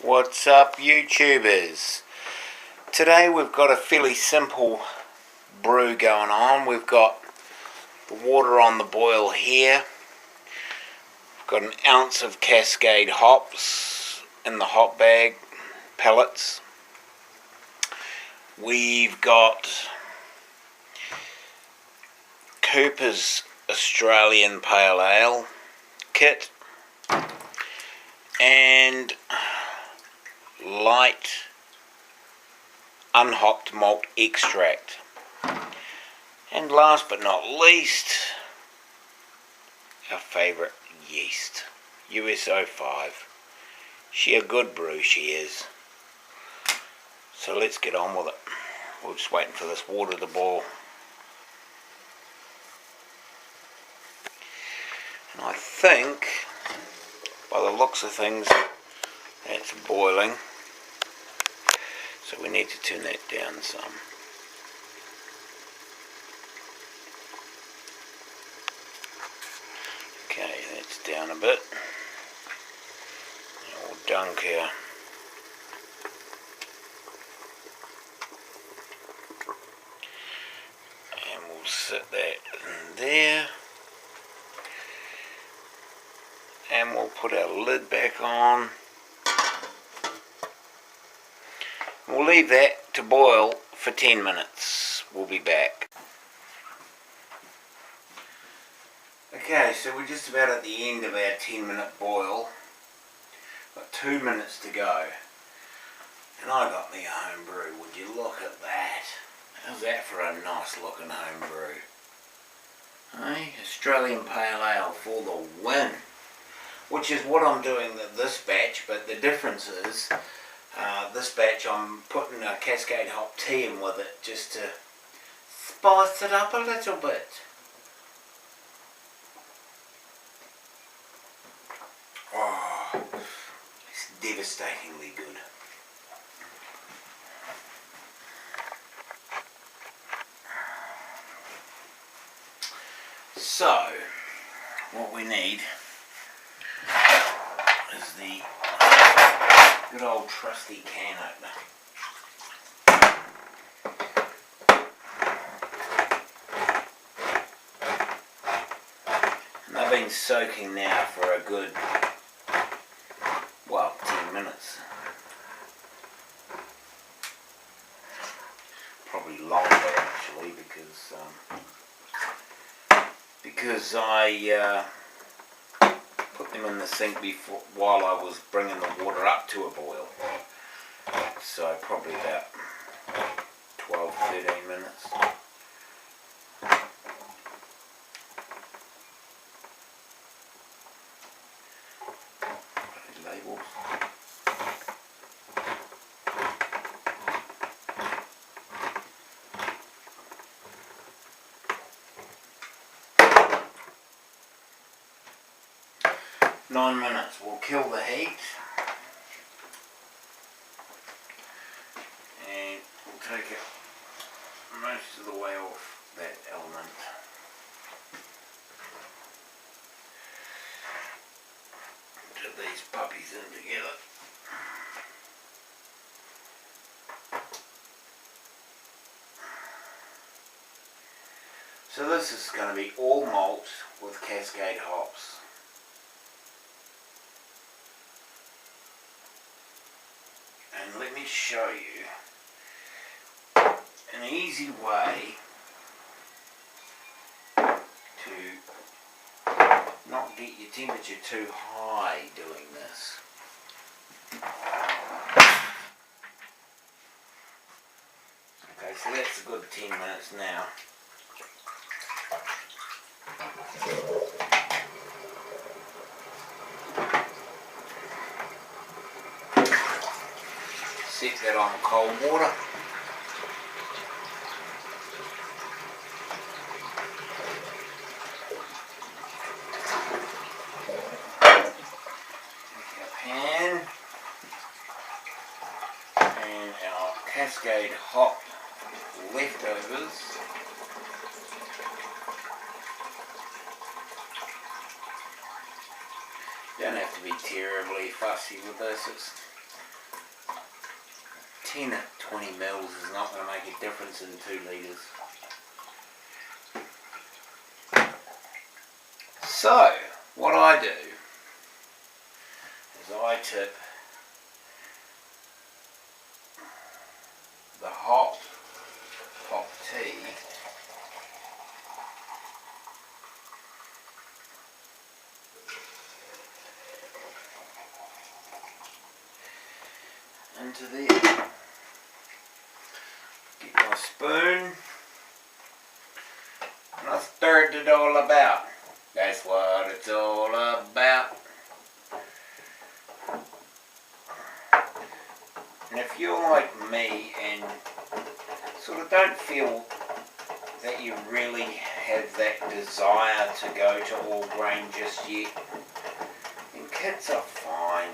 What's up, YouTubers? Today we've got a fairly simple brew going on. We've got the water on the boil here. We've got an ounce of Cascade hops in the hop bag, pellets. We've got Cooper's Australian Pale Ale kit and light unhopped malt extract, and last but not least, our favourite yeast, US-05. She a good brew, she is. So let's get on with it. We're just waiting for this water to boil. And I think, by the looks of things, it's boiling. So we need to turn that down some. Okay, that's down a bit. We'll dunk here. And we'll set that in there. And we'll put our lid back on. We'll leave that to boil for 10 minutes. We'll be back. Okay, so we're just about at the end of our 10-minute boil. Got 2 minutes to go. And I got me a home brew. Would you look at that? How's that for a nice looking home brew? Hey, Australian Pale Ale for the win. Which is what I'm doing this batch, but the difference is this batch I'm putting a Cascade Hop Tea in with it just to spice it up a little bit. Oh, it's devastatingly good. So, what we need is the good old trusty can opener. And I've been soaking now for a good, well, 10 minutes. Probably longer actually, because I put them in the sink before, while I was bringing the water up to a boil. So probably about 12-13 minutes. Those labels. Nine minutes will kill the heat, and we'll take it most of the way off that element. Put these puppies in together. So this is going to be all malt with Cascade hops. And let me show you an easy way to not get your temperature too high doing this. Okay, so that's a good 10 minutes now. Set that on cold water. Take our pan and our Cascade hop leftovers. You don't have to be terribly fussy with this. 10 or 20 mils is not going to make a difference in 2 litres. So, what I do is I tip the hop tea into there. Get my spoon and I stirred it all about. That's what it's all about. And if you're like me and sort of don't feel that you really have that desire to go to all grain just yet, then kits are fine.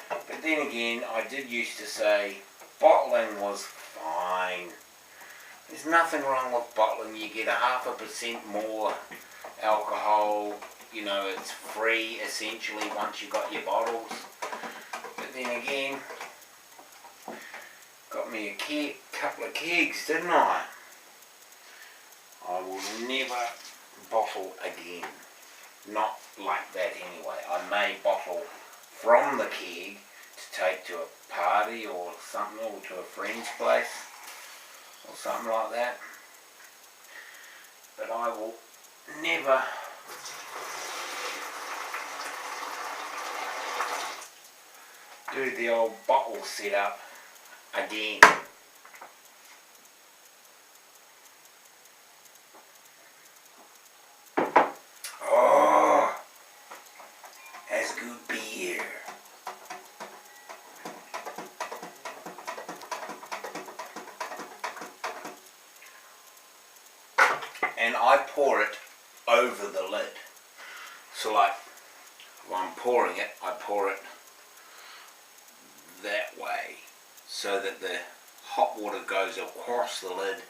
But then again, I did used to say bottling was fine. There's nothing wrong with bottling. You get 0.5% more alcohol, you know, it's free essentially once you've got your bottles. But then again, got me a couple of kegs, didn't I? I will never bottle again. Not like that anyway. I may bottle from the keg to take to a party or something, or to a friend's place or something like that. But I will never do the old bottle setup again. Oh, that's good beer. And I pour it over the lid. So like, when I'm pouring it, I pour it that way so that the hot water goes across the lid,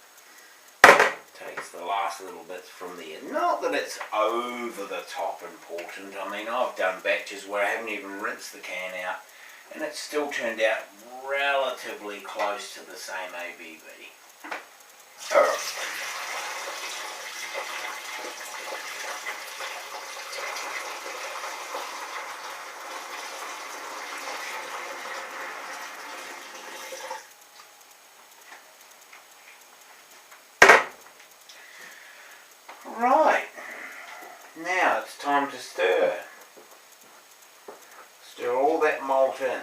takes the last little bits from there. Not that it's over the top important. I mean, I've done batches where I haven't even rinsed the can out and it's still turned out relatively close to the same ABV. Right, now it's time to stir. Stir all that malt in.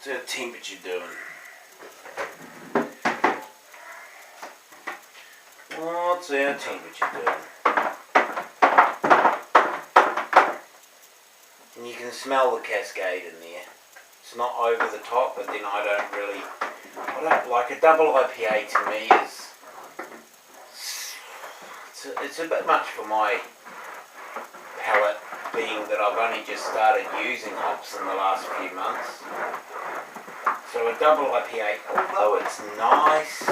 What's our temperature doing? What's our temperature doing? And you can smell the Cascade in there. It's not over the top, but then I don't like a double IPA to me is, it's a bit much for my palate, being that I've only just started using hops in the last few months. So a double IPA, although it's nice,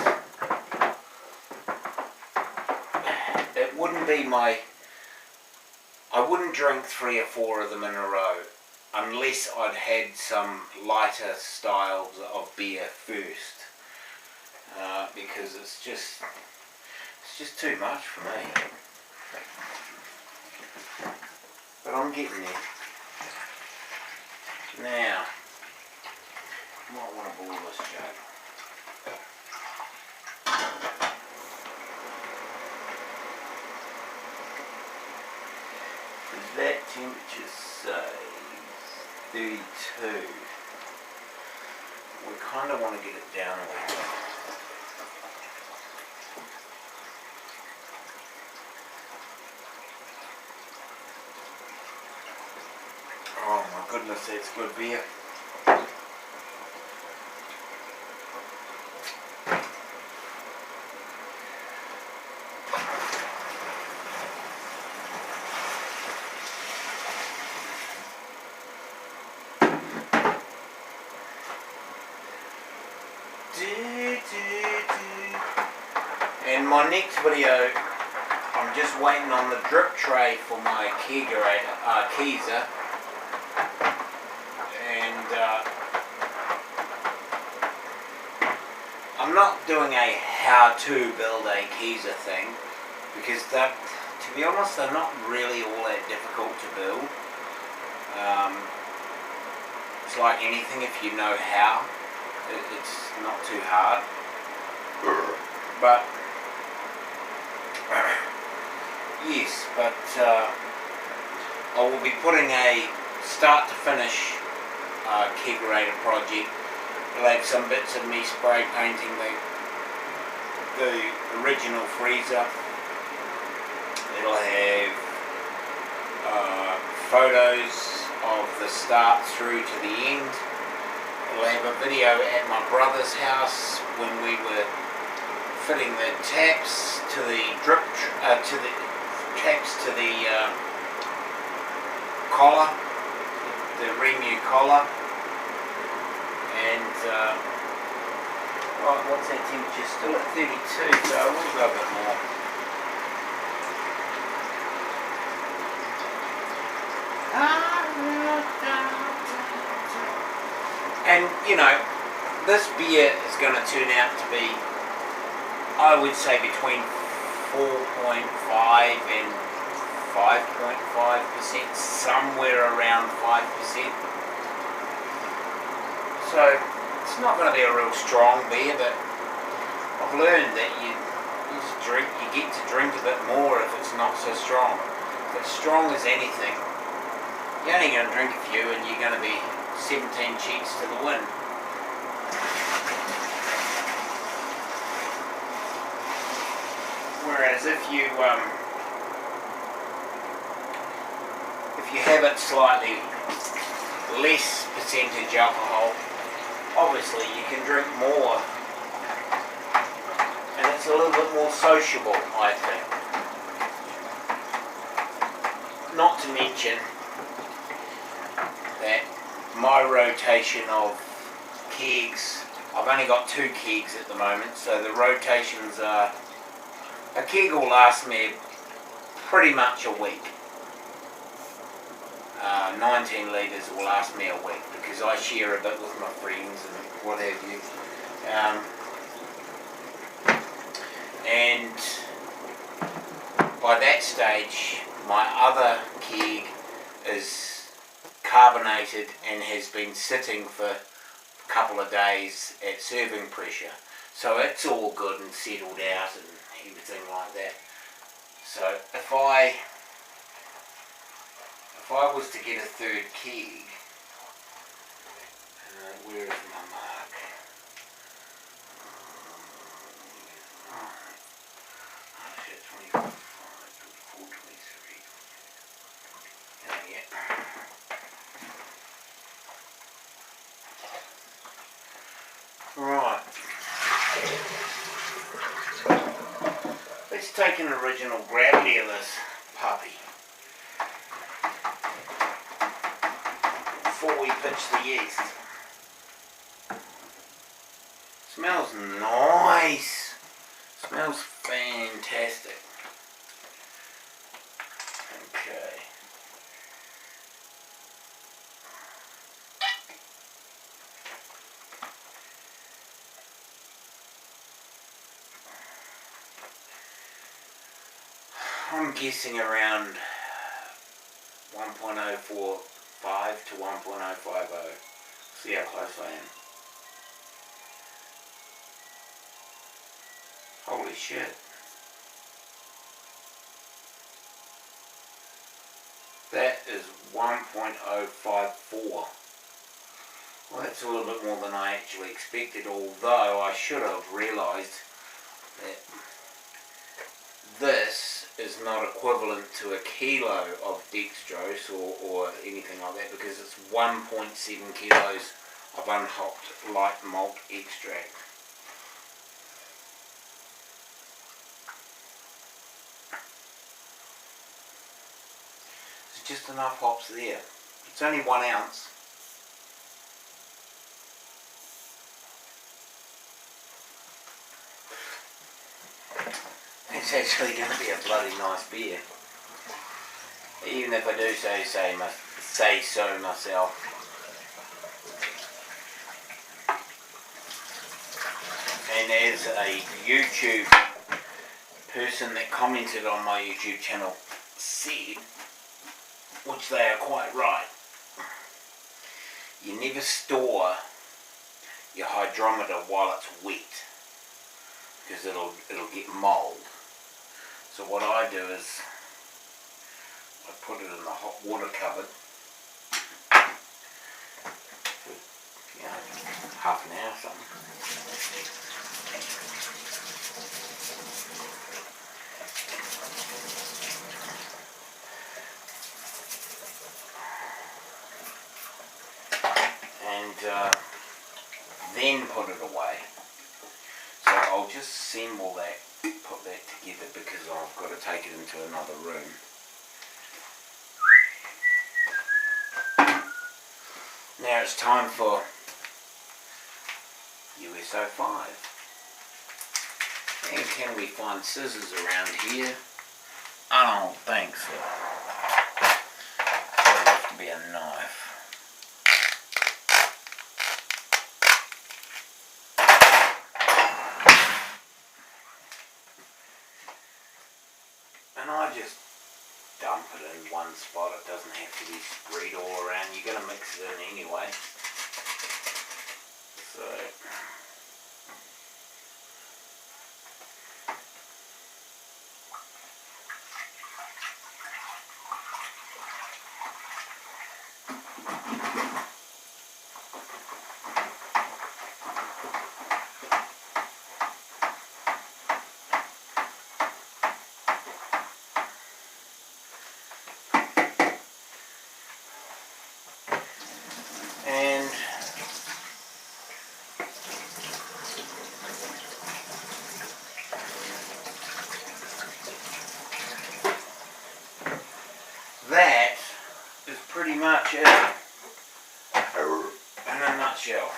it wouldn't be I wouldn't drink 3 or 4 of them in a row unless I'd had some lighter styles of beer first, because it's just too much for me. But I'm getting there. Now, I might want to boil this jug. Does that temperature say 32. We kind of want to get it down a little bit. Oh my goodness, that's good beer. In my next video, I'm just waiting on the drip tray for my Kegerator, Kegerator, and I'm not doing a how to build a Kegerator thing, because to be honest, they're not really all that difficult to build. It's like anything, if you know how, it's not too hard. But yes, but I will be putting a start to finish Kegerator project. It'll have some bits of me spray painting the original freezer. It'll have photos of the start through to the end. It'll have a video at my brother's house when we were fitting the taps to the drip, to the collar, the Remu collar, and right, what's that temperature? Still at 32, so we'll go a bit more. And you know, this beer is going to turn out to be, I would say, between 4.5 and 5.5%, somewhere around 5%. So it's not going to be a real strong beer, but I've learned that you get to drink a bit more if it's not so strong. If it's strong as anything, you're only going to drink a few and you're going to be 17 cheeks to the wind. Whereas if you have it slightly less percentage alcohol, obviously you can drink more, and it's a little bit more sociable, I think. Not to mention that my rotation of kegs, I've only got 2 kegs at the moment, so the rotations are, a keg will last me pretty much a week. 19 litres will last me a week, because I share a bit with my friends and what have you. And by that stage, my other keg is carbonated and has been sitting for a couple of days at serving pressure. So it's all good and settled out and everything like that. So if I was to get a 3rd keg, where is my mark? Oh, 25, 24, 23. Oh, yeah. Right. Let's take an original gravity of this puppy before we pitch the yeast. Smells nice. Smells fantastic. Okay. I'm guessing around 1.045 to 1.050. See how close I am. Holy shit. That is 1.054. Well, that's a little bit more than I actually expected, although I should have realised that this is not equivalent to a kilo of dextrose or anything like that, because it's 1.7 kilos of unhopped light malt extract. There's just enough hops there. It's only 1 ounce. It's actually going to be a bloody nice beer, even if I do say so myself. And as a YouTube person that commented on my YouTube channel said, which they are quite right, you never store your hydrometer while it's wet, because it'll get mould. So what I do is I put it in the hot water cupboard for, half an hour or something. And then put it away. So I'll just assemble that, put that together, because I've got to take it into another room. Now it's time for USO 5. And can we find scissors around here? I don't think so. It'll have to be a knife. And I just dump it in one spot. It doesn't have to be spread all around. You're going to mix it in anyway. So and that is pretty much it in a nutshell.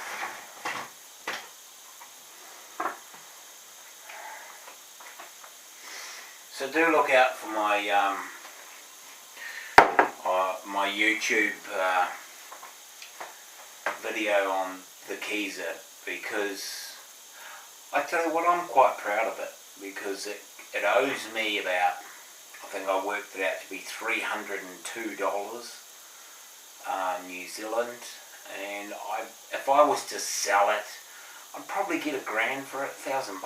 So do look out for my my YouTube video on the Kegerator, because I tell you what, I'm quite proud of it, because it owes me about, I think I worked it out to be $302 New Zealand, and if I was to sell it, I'd probably get $1,000 for it, $1,000,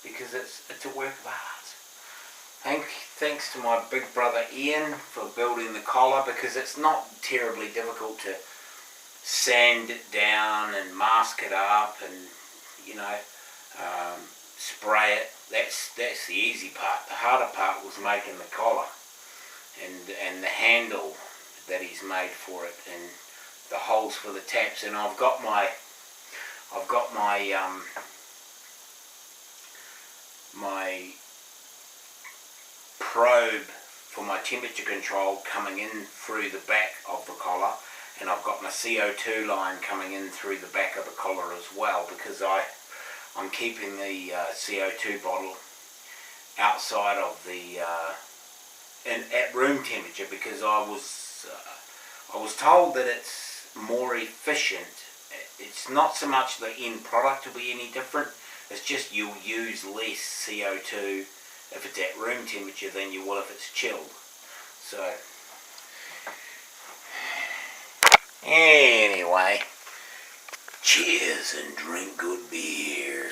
because it's a work of art. Thanks to my big brother Ian for building the collar, because it's not terribly difficult to sand it down and mask it up and spray it. That's the easy part. The harder part was making the collar and the handle that he's made for it, and the holes for the taps. And I've got my my probe for my temperature control coming in through the back of the collar, and I've got my CO2 line coming in through the back of the collar as well, because I'm keeping the CO2 bottle outside of the at room temperature, because I was told that it's more efficient. It's not so much the end product will be any different, it's just you'll use less CO2 if it's at room temperature than you will if it's chilled. So anyway, cheers and drink good beer.